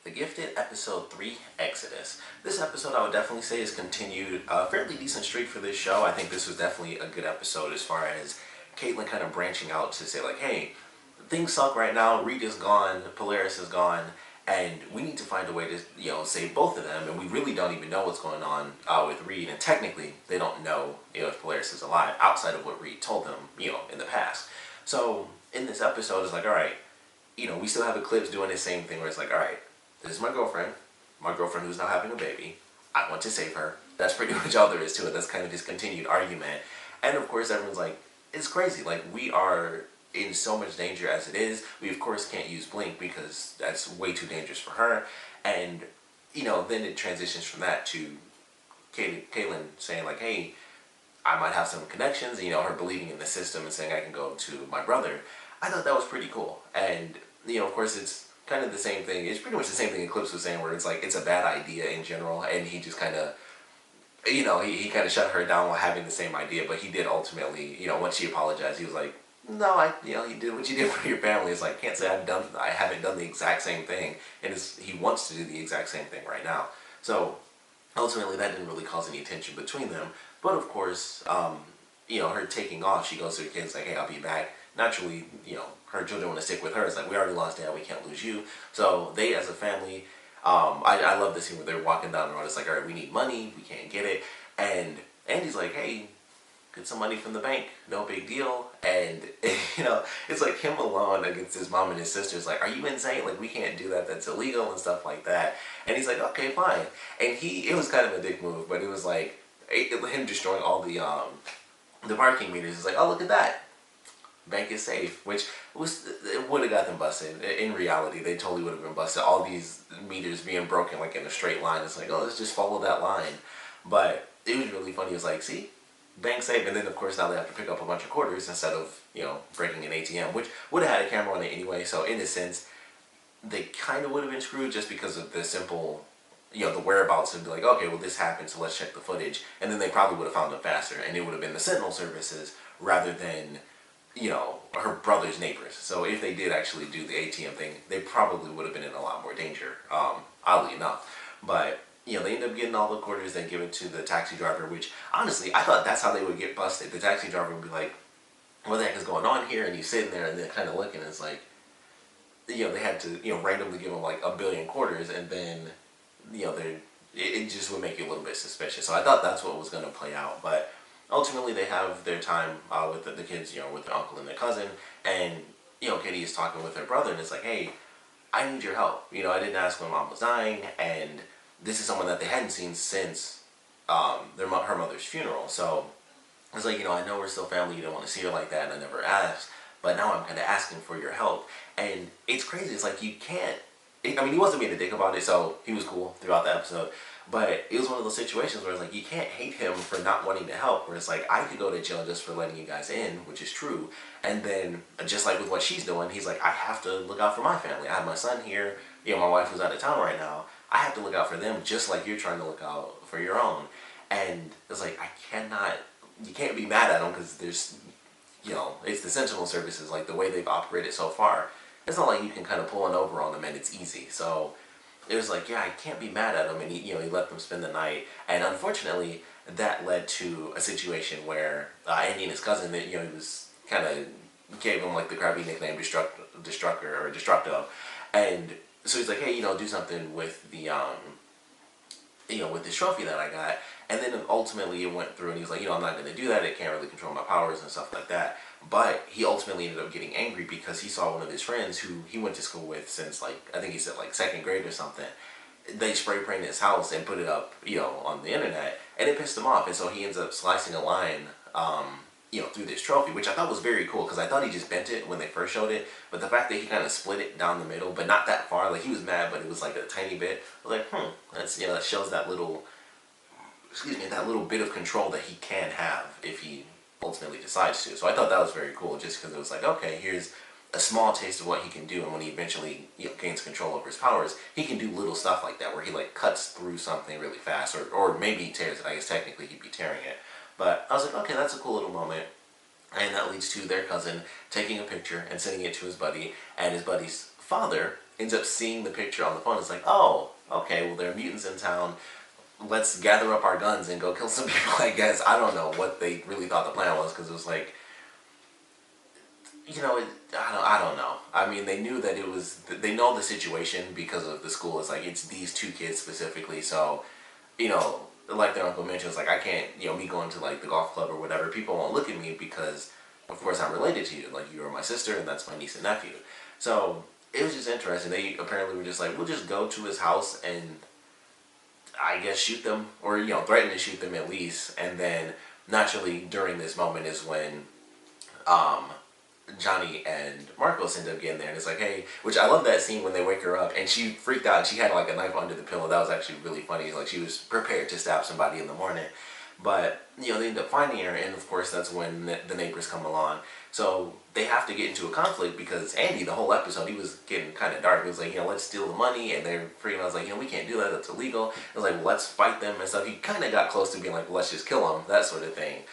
The Gifted, Episode 3, Exodus. This episode I would definitely say is continued a fairly decent streak for this show. I think this was definitely a good episode as far as Caitlyn kind of branching out to say like, hey, things suck right now, Reed is gone, Polaris is gone, and we need to find a way to, save both of them, and we really don't even know what's going on with Reed, and technically they don't know, if Polaris is alive outside of what Reed told them, in the past. So in this episode, it's like, alright, we still have Eclipse doing the same thing where it's like, alright, this is my girlfriend who's now having a baby. I want to save her. That's pretty much all there is to it. That's kind of this continued argument. And of course, everyone's like, it's crazy. Like, we are in so much danger as it is. We, of course, can't use Blink because that's way too dangerous for her. And, then it transitions from that to Caitlyn saying, like, hey, I might have some connections. Her believing in the system and saying I can go to my brother. I thought that was pretty cool. And, of course, it's kind of the same thing. It's pretty much the same thing Eclipse was saying, where it's like, it's a bad idea in general, and he just kind of, he kind of shut her down while having the same idea, but he did ultimately, once she apologized, he was like, no, you did what you did for your family. It's like, can't say I haven't done the exact same thing, and he wants to do the exact same thing right now. So, ultimately, that didn't really cause any tension between them, but of course, her taking off, she goes to her kids like, hey, I'll be back. Naturally, her children want to stick with her. It's like, we already lost Dad, we can't lose you. So they, as a family, I love the scene where they're walking down the road. It's like, all right, we need money, we can't get it. And Andy's like, hey, get some money from the bank, no big deal. And, it's like him alone against his mom and his sisters. Like, are you insane? Like, we can't do that, that's illegal and stuff like that. And he's like, okay, fine. And it was kind of a dick move, but it was like, him destroying all the parking meters. It's like, oh, look at that. Bank is safe, which it would have got them busted. In reality, they totally would have been busted. All these meters being broken like in a straight line. It's like, oh, let's just follow that line. But it was really funny. It was like, see, bank safe. And then of course now they have to pick up a bunch of quarters instead of breaking an ATM, which would have had a camera on it anyway. So in a sense, they kind of would have been screwed just because of the simple, the whereabouts, and be like, okay, well this happened, so let's check the footage. And then they probably would have found them faster, and it would have been the Sentinel services rather than her brother's neighbors. So if they did actually do the ATM thing, they probably would have been in a lot more danger, oddly enough. But, they end up getting all the quarters, they give it to the taxi driver, which, honestly, I thought that's how they would get busted. The taxi driver would be like, what the heck is going on here? And he's sitting there and they're kind of looking, and it's like, they had to, randomly give him like $1 billion quarters, and then, it just would make you a little bit suspicious. So I thought that's what was going to play out, but ultimately, they have their time with the kids, with their uncle and their cousin, and, Kitty is talking with her brother, and it's like, hey, I need your help. I didn't ask when Mom was dying, and this is someone that they hadn't seen since her mother's funeral. So it's like, I know we're still family, you don't want to see her like that, and I never asked, but now I'm kind of asking for your help. And it's crazy. It's like, you can't, he wasn't being a dick about it, so he was cool throughout the episode. But it was one of those situations where it's like, you can't hate him for not wanting to help. Where it's like, I could go to jail just for letting you guys in, which is true. And then, just like with what she's doing, he's like, I have to look out for my family. I have my son here. My wife who's out of town right now. I have to look out for them just like you're trying to look out for your own. And it's like, you can't be mad at him because there's, it's the Sentinel services, like the way they've operated so far. It's not like you can kind of pull one over on them and it's easy. So it was like, yeah, I can't be mad at him, and he let them spend the night, and unfortunately, that led to a situation where Andy and his cousin, he was kind of gave him like the crappy nickname Destructor or Destructo, and so he's like, hey, do something with the with this trophy that I got, and then ultimately it went through, and he's like, I'm not going to do that. It can't really control my powers and stuff like that. But he ultimately ended up getting angry because he saw one of his friends who he went to school with since, like, I think he said like 2nd grade or something. They spray painted his house and put it up, on the internet, and it pissed him off. And so he ends up slicing a line, through this trophy, which I thought was very cool because I thought he just bent it when they first showed it. But the fact that he kind of split it down the middle, but not that far, like he was mad, but it was like a tiny bit. I was like, that's, that shows that little, that little bit of control that he can have if he ultimately decides to. So I thought that was very cool, just because it was like, okay, here's a small taste of what he can do, and when he eventually gains control over his powers, he can do little stuff like that, where he like cuts through something really fast, or maybe he tears it. I guess technically he'd be tearing it. But I was like, okay, that's a cool little moment. And that leads to their cousin taking a picture and sending it to his buddy, and his buddy's father ends up seeing the picture on the phone. It's like, oh, okay, well, there are mutants in town. Let's gather up our guns and go kill some people, I guess. I don't know what they really thought the plan was, because it was like, I don't know. I mean, they knew that it was, they know the situation because of the school. It's like, it's these two kids specifically, so, like their uncle mentioned, it's like, I can't, me going to like the golf club or whatever, people won't look at me because, of course, I'm related to you. Like, you are my sister, and that's my niece and nephew. So, it was just interesting. They apparently were just like, we'll just go to his house and, I guess, shoot them, or, threaten to shoot them at least. And then, naturally, during this moment is when, Johnny and Marcos end up getting there, and it's like, hey, which I love that scene when they wake her up, and she freaked out. She had like a knife under the pillow. That was actually really funny. Like, she was prepared to stab somebody in the morning. But, they end up finding her, and of course that's when the neighbors come along. So they have to get into a conflict because Andy, the whole episode, he was getting kind of dark. He was like, let's steal the money, and they're freaking out. I was like, we can't do that. That's illegal. I was like, well, let's fight them and stuff. He kind of got close to being like, well, let's just kill them, that sort of thing.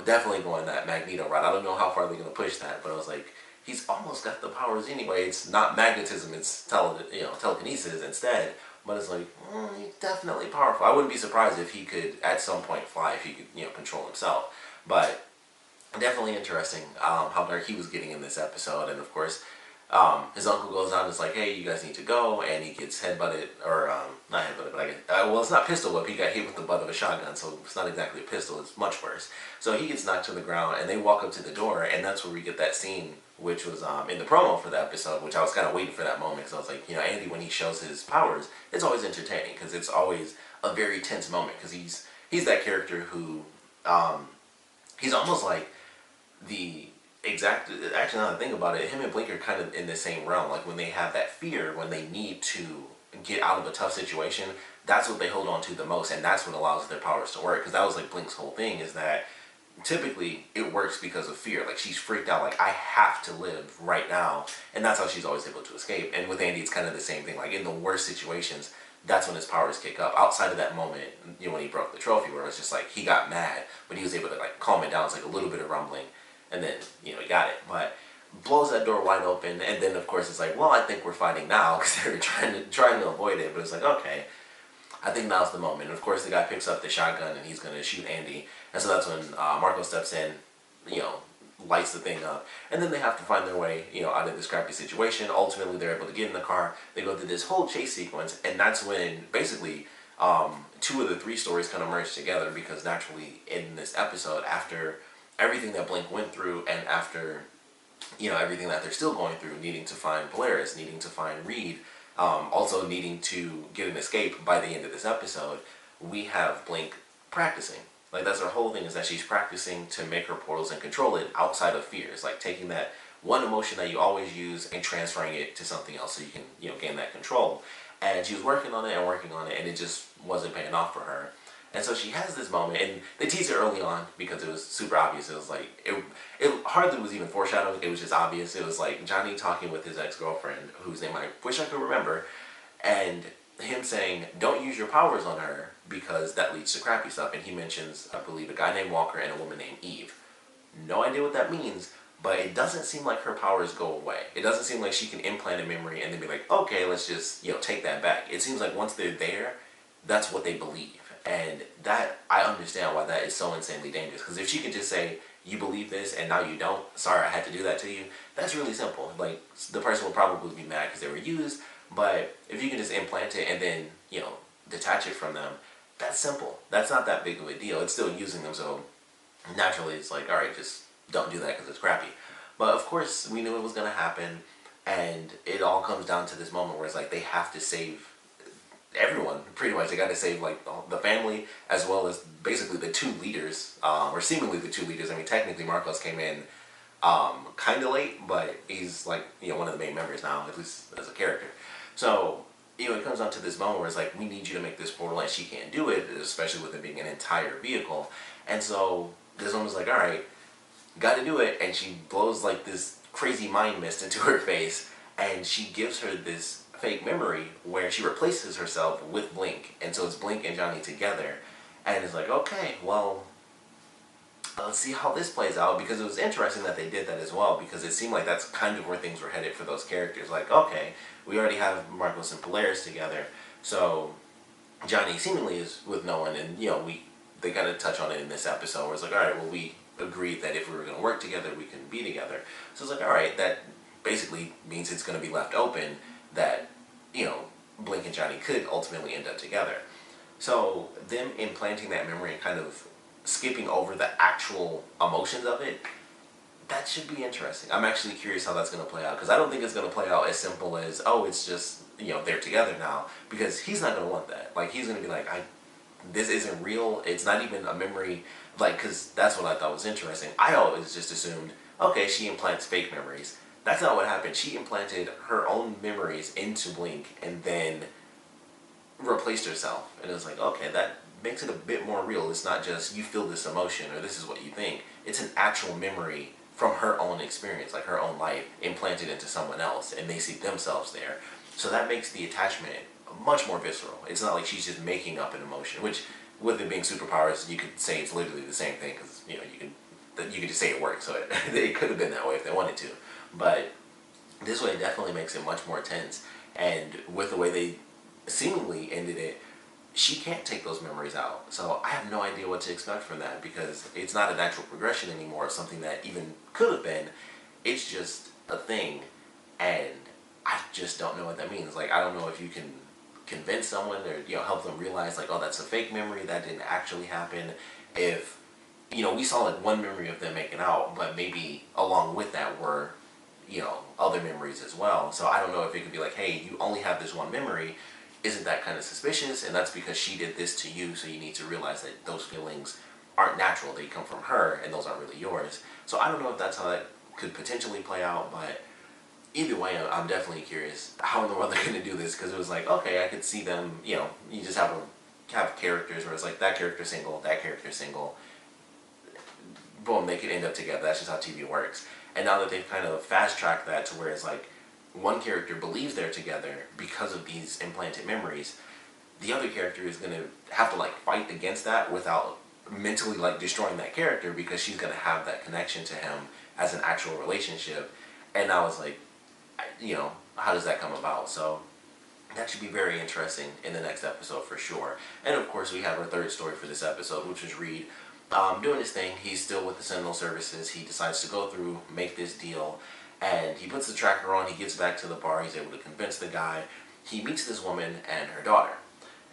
Definitely going that Magneto route. I don't know how far they're going to push that, but I was like, he's almost got the powers anyway. It's not magnetism, it's telekinesis instead. But it's like, he's definitely powerful. I wouldn't be surprised if he could, at some point, fly, if he could, control himself. But definitely interesting how dark he was getting in this episode. And of course, his uncle goes out and is like, hey, you guys need to go, and he gets headbutted, or not headbutted, but well, it's not pistol whip. He got hit with the butt of a shotgun, so it's not exactly a pistol. It's much worse. So he gets knocked to the ground, and they walk up to the door, and that's where we get that scene, which was in the promo for the episode, which I was kind of waiting for that moment, because I was like, Andy, when he shows his powers, it's always entertaining, because it's always a very tense moment, because he's that character who, he's almost like the exact, actually, now that I think about it, him and Blink are kind of in the same realm. Like, when they have that fear, when they need to get out of a tough situation, that's what they hold on to the most, and that's what allows their powers to work. Because that was like Blink's whole thing, is that typically it works because of fear. Like, she's freaked out, like, I have to live right now, and that's how she's always able to escape. And with Andy, it's kind of the same thing. Like, in the worst situations, that's when his powers kick up. Outside of that moment, when he broke the trophy, where it was just like, he got mad, but he was able to like calm it down. It's like a little bit of rumbling, and then, he got it. But blows that door wide open, and then of course it's like, well, I think we're fighting now, because they were trying to avoid it. But it's like, okay, I think now's the moment. And of course the guy picks up the shotgun, and he's gonna shoot Andy, and so that's when Marco steps in, lights the thing up, and then they have to find their way, out of this crappy situation. Ultimately, they're able to get in the car. They go through this whole chase sequence, and that's when basically two of the three stories kind of merge together, because naturally in this episode, after everything that Blink went through, and after, everything that they're still going through, needing to find Polaris, needing to find Reed, also needing to get an escape by the end of this episode, we have Blink practicing. Like, that's her whole thing, is that she's practicing to make her portals and control it outside of fears. Like, taking that one emotion that you always use and transferring it to something else so you can, gain that control. And she was working on it, and it just wasn't paying off for her. And so she has this moment, and they tease it early on because it was super obvious. It was like, it hardly was even foreshadowed. It was just obvious. It was like Johnny talking with his ex-girlfriend, whose name I wish I could remember, and him saying, don't use your powers on her because that leads to crappy stuff. And he mentions, I believe, a guy named Walker and a woman named Eve. No idea what that means, but it doesn't seem like her powers go away. It doesn't seem like she can implant a memory and then be like, okay, let's just, take that back. It seems like once they're there, that's what they believe. And that, I understand why that is so insanely dangerous. Because if she could just say, you believe this and now you don't, sorry I had to do that to you, that's really simple. Like, the person will probably be mad because they were used, but if you can just implant it and then, detach it from them, that's simple. That's not that big of a deal. It's still using them, so naturally it's like, alright, just don't do that because it's crappy. But of course, we knew it was going to happen, and it all comes down to this moment where it's like, they have to save everyone, pretty much. They got to save like the family, as well as basically the two leaders, or seemingly the two leaders. I mean, technically Marcos came in kind of late, but he's like, one of the main members now, at least as a character. So, it comes down to this moment where it's like, we need you to make this portal, and she can't do it, especially with it being an entire vehicle. And so this woman's like, alright, gotta do it, and she blows like this crazy mind mist into her face, and she gives her this fake memory where she replaces herself with Blink, and so it's Blink and Johnny together, and it's like, okay, well, let's see how this plays out, because it was interesting that they did that as well, because it seemed like that's kind of where things were headed for those characters. Like, okay, we already have Marcos and Polaris together, so Johnny seemingly is with no one, and they kind of touch on it in this episode where it's like, all right, well, we agreed that if we were going to work together, we can be together. So it's like, all right, that basically means it's going to be left open that Blink and Johnny could ultimately end up together. So them implanting that memory and kind of skipping over the actual emotions of it, that should be interesting. I'm actually curious how that's going to play out, because I don't think it's going to play out as simple as, oh, it's just, they're together now, because he's not going to want that. Like, he's going to be like, this isn't real, it's not even a memory, like, because that's what I thought was interesting. I always just assumed, okay, she implants fake memories. That's not what happened. She implanted her own memories into Blink and then replaced herself. And it was like, okay, that makes it a bit more real. It's not just you feel this emotion or this is what you think. It's an actual memory from her own experience, like her own life, implanted into someone else, and they see themselves there. So that makes the attachment much more visceral. It's not like she's just making up an emotion, which with it being superpowers, you could say it's literally the same thing, because you could just say it works. So it could have been that way if they wanted to. But this way, it definitely makes it much more tense. And with the way they seemingly ended it, she can't take those memories out. So I have no idea what to expect from that, because it's not an actual progression anymore of something that even could have been. It's just a thing, and I just don't know what that means. Like, I don't know if you can convince someone or help them realize, like, oh, that's a fake memory, that didn't actually happen. If we saw like one memory of them making out, but maybe along with that were other memories as well. So I don't know if it could be like, hey, you only have this one memory. Isn't that kind of suspicious? And that's because she did this to you, so you need to realize that those feelings aren't natural. They come from her, and those aren't really yours. So I don't know if that's how that could potentially play out, but either way, I'm definitely curious how in the world they're going to do this, because it was like, okay, I could see them, you just have characters where it's like that character single, that character single, boom, they could end up together. That's just how TV works. And now that they've kind of fast-tracked that to where it's like one character believes they're together because of these implanted memories, the other character is going to have to like fight against that without mentally like destroying that character, because she's going to have that connection to him as an actual relationship. And I was like, how does that come about? So that should be very interesting in the next episode for sure. And of course, we have our third story for this episode, which was Reed doing his thing. He's still with the Sentinel Services. He decides to go through, make this deal, and he puts the tracker on. He gets back to the bar. He's able to convince the guy. He meets this woman and her daughter.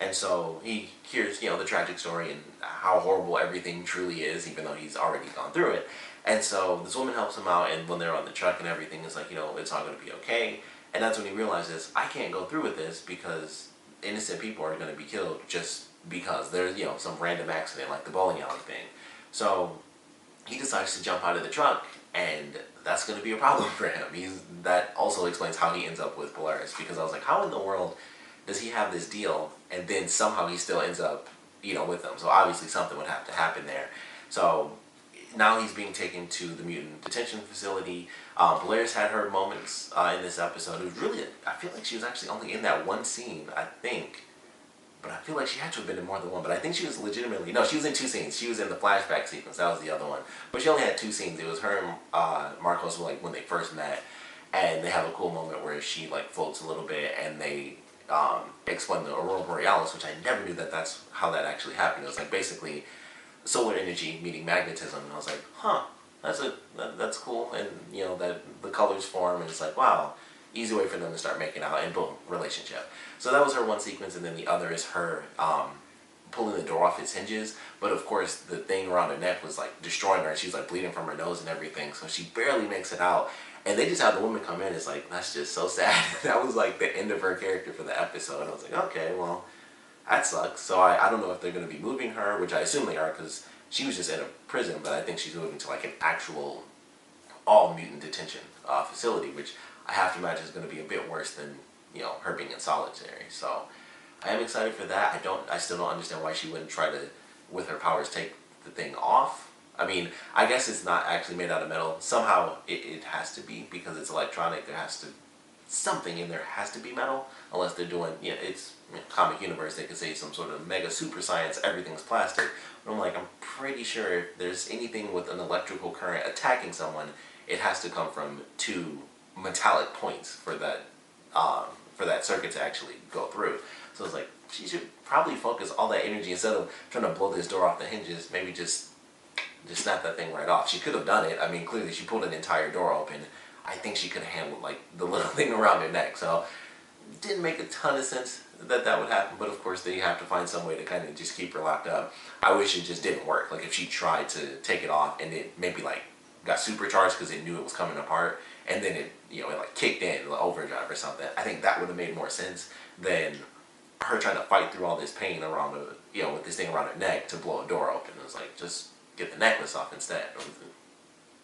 And so he hears, the tragic story and how horrible everything truly is, even though he's already gone through it. And so this woman helps him out, and when they're on the truck and everything, it's like, it's all going to be okay. And that's when he realizes, I can't go through with this because innocent people are going to be killed just because there's, some random accident like the bowling alley thing. So he decides to jump out of the truck, and that's going to be a problem for him. That also explains how he ends up with Polaris, because I was like, how in the world does he have this deal and then somehow he still ends up, with them? So obviously something would have to happen there. So now he's being taken to the mutant detention facility. Polaris had her moments in this episode. It was really, I feel like she was actually only in that one scene, I think. But I feel like she had to have been in more than one. But I think she was legitimately, no, she was in two scenes. She was in the flashback sequence. That was the other one. But she only had two scenes. It was her and Marcos, like, when they first met. And they have a cool moment where she, like, floats a little bit, and they explain the Aurora Borealis, which I never knew that that's how that actually happened. It was, like, basically solar energy meeting magnetism. And I was like, huh, that's cool. And, that the colors form, and it's like, wow, easy way for them to start making out, and boom, relationship. So that was her one sequence, and then the other is her pulling the door off its hinges. But of course, the thing around her neck was like destroying her, and she's like bleeding from her nose and everything. So she barely makes it out. And they just have the woman come in. It's like, that's just so sad. That was like the end of her character for the episode. And I was like, okay, well, that sucks. So I don't know if they're going to be moving her, which I assume they are, because she was just in a prison. But I think she's moving to like an actual all-mutant detention facility, which I have to imagine is going to be a bit worse than, her being in solitary. So I am excited for that. I still don't understand why she wouldn't try to, with her powers, take the thing off. I mean, I guess it's not actually made out of metal. Somehow it has to be, because it's electronic. There has to, something in there has to be metal, unless they're doing, it's comic universe. They could say some sort of mega super science, everything's plastic. But I'm like, I'm pretty sure if there's anything with an electrical current attacking someone, it has to come from two metallic points for that for that circuit to actually go through. So it's like, she should probably focus all that energy, instead of trying to blow this door off the hinges, maybe just snap that thing right off. She could have done it. I mean, clearly she pulled an entire door open. I think she could have handled like the little thing around her neck. So it didn't make a ton of sense that that would happen, but of course they have to find some way to kind of just keep her locked up. I wish it just didn't work. Like if she tried to take it off and it maybe like got supercharged because it knew it was coming apart, and then it, you know, it like kicked in like overdrive or something. I think that would have made more sense than her trying to fight through all this pain around the, you know, with this thing around her neck to blow a door open. It was like, just get the necklace off instead, or the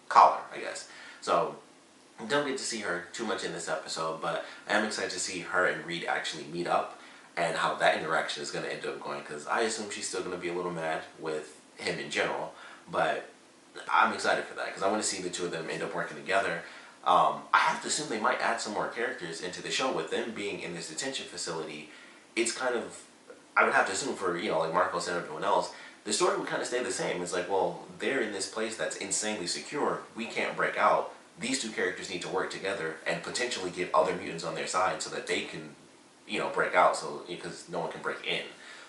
collar, I guess. So don't get to see her too much in this episode, but I am excited to see her and Reed actually meet up and how that interaction is going to end up going, because I assume she's still going to be a little mad with him in general, but I'm excited for that because I want to see the two of them end up working together. I have to assume they might add some more characters into the show. With them being in this detention facility, it's kind of, I would have to assume for, you know, like Marcos and everyone else, the story would kind of stay the same. It's like, well, they're in this place that's insanely secure, we can't break out. These two characters need to work together and potentially get other mutants on their side so that they can, you know, break out, so because no one can break in.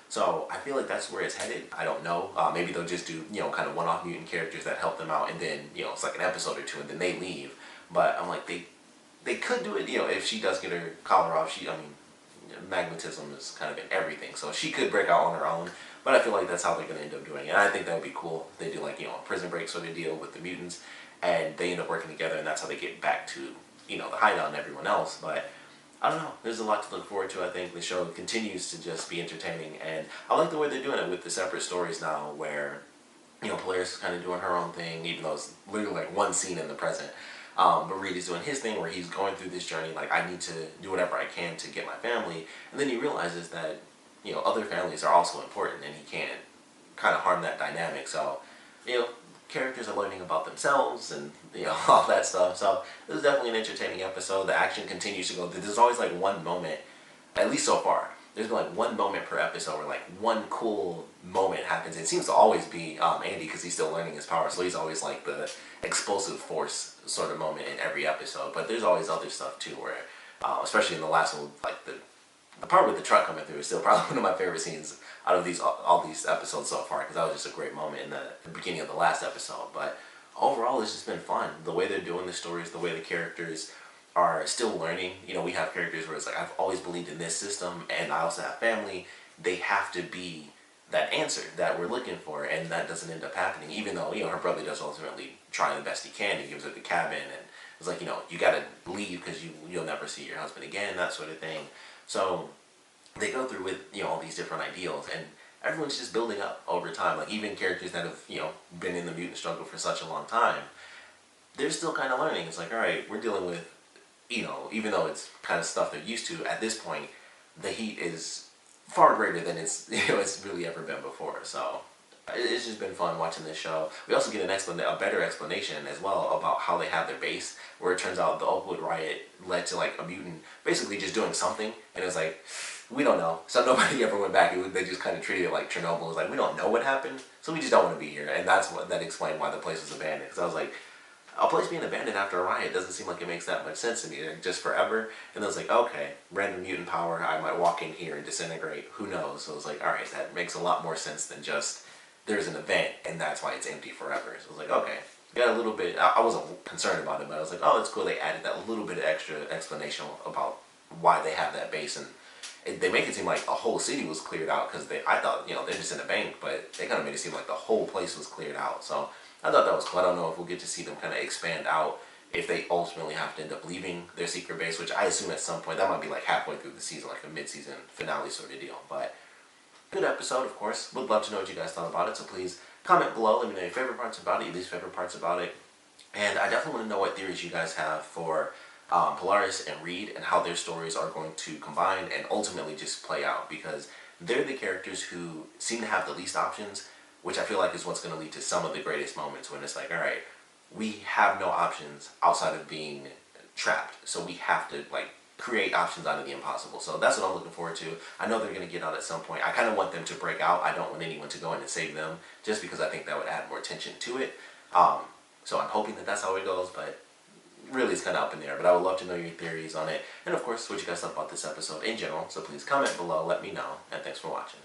So I feel like that's where it's headed. I don't know. Maybe they'll just do, you know, kind of one-off mutant characters that help them out, and then, you know, it's like an episode or two, and then they leave. But I'm like, they could do it, you know, if she does get her collar off. I mean, magnetism is kind of in everything, so she could break out on her own. But I feel like that's how they're going to end up doing it. And I think that would be cool. They do like, you know, a prison break sort of deal with the mutants, and they end up working together, and that's how they get back to, you know, the hideout and everyone else. But I don't know. There's a lot to look forward to. I think the show continues to just be entertaining, and I like the way they're doing it with the separate stories now, where, you know, Polaris is kind of doing her own thing, even though it's literally like one scene in the present. But Reed is doing his thing where he's going through this journey, like, I need to do whatever I can to get my family, and then he realizes that, you know, other families are also important, and he can't kind of harm that dynamic. So, you know, characters are learning about themselves and, you know, all that stuff. So this is definitely an entertaining episode. The action continues to go. There's always like one moment, at least so far, there's been like one moment per episode where like one cool moment happens. It seems to always be Andy, because he's still learning his power, so he's always like the explosive force sort of moment in every episode. But there's always other stuff too, where especially in the last one, like the part with the truck coming through is still probably one of my favorite scenes out of all these episodes so far, because that was just a great moment in the beginning of the last episode. But overall, it's just been fun. The way they're doing the stories, the way the characters are still learning. You know, we have characters where it's like, I've always believed in this system, and I also have family. They have to be that answer that we're looking for, and that doesn't end up happening, even though, you know, her brother does ultimately try the best he can. He gives her the cabin, and it's like, you know, you gotta leave because you'll never see your husband again, that sort of thing. So they go through with, you know, all these different ideals, and everyone's just building up over time. Like, even characters that have, you know, been in the mutant struggle for such a long time, they're still kind of learning. It's like, all right, we're dealing with, you know, even though it's kind of stuff they're used to, at this point, the heat is far greater than it's, you know, it's really ever been before. So it's just been fun watching this show. We also get a better explanation as well about how they have their base, where it turns out the Oakwood riot led to like a mutant basically just doing something, and it's like, we don't know. So nobody ever went back. They just kind of treated it like Chernobyl. It was like, we don't know what happened, so we just don't want to be here. And that explained why the place was abandoned. Because I was like, a place being abandoned after a riot doesn't seem like it makes that much sense to me. Like, just forever. And I was like, okay, random mutant power, I might walk in here and disintegrate. Who knows? So I was like, all right, that makes a lot more sense than just there's an event and that's why it's empty forever. So I was like, okay. Got a little bit, I wasn't concerned about it, but I was like, oh, that's cool. They added that little bit of extra explanation about why they have that base. And they make it seem like a whole city was cleared out, because I thought, you know, they're just in a bank, but they kind of made it seem like the whole place was cleared out. So I thought that was cool. I don't know if we'll get to see them kind of expand out if they ultimately have to end up leaving their secret base, which I assume at some point, that might be like halfway through the season, like a mid-season finale sort of deal. But good episode, of course. Would love to know what you guys thought about it, so please comment below. Let me know your favorite parts about it, your least favorite parts about it. And I definitely want to know what theories you guys have for Polaris and Reed, and how their stories are going to combine and ultimately just play out, because they're the characters who seem to have the least options, which I feel like is what's going to lead to some of the greatest moments, when it's like, all right, we have no options outside of being trapped, so we have to like create options out of the impossible. So that's what I'm looking forward to. I know they're going to get out at some point. I kind of want them to break out. I don't want anyone to go in and save them, just because I think that would add more tension to it. So I'm hoping that that's how it goes, but really is kind of up in the air, but I would love to know your theories on it, and of course what you guys thought about this episode in general. So please comment below, let me know, and thanks for watching.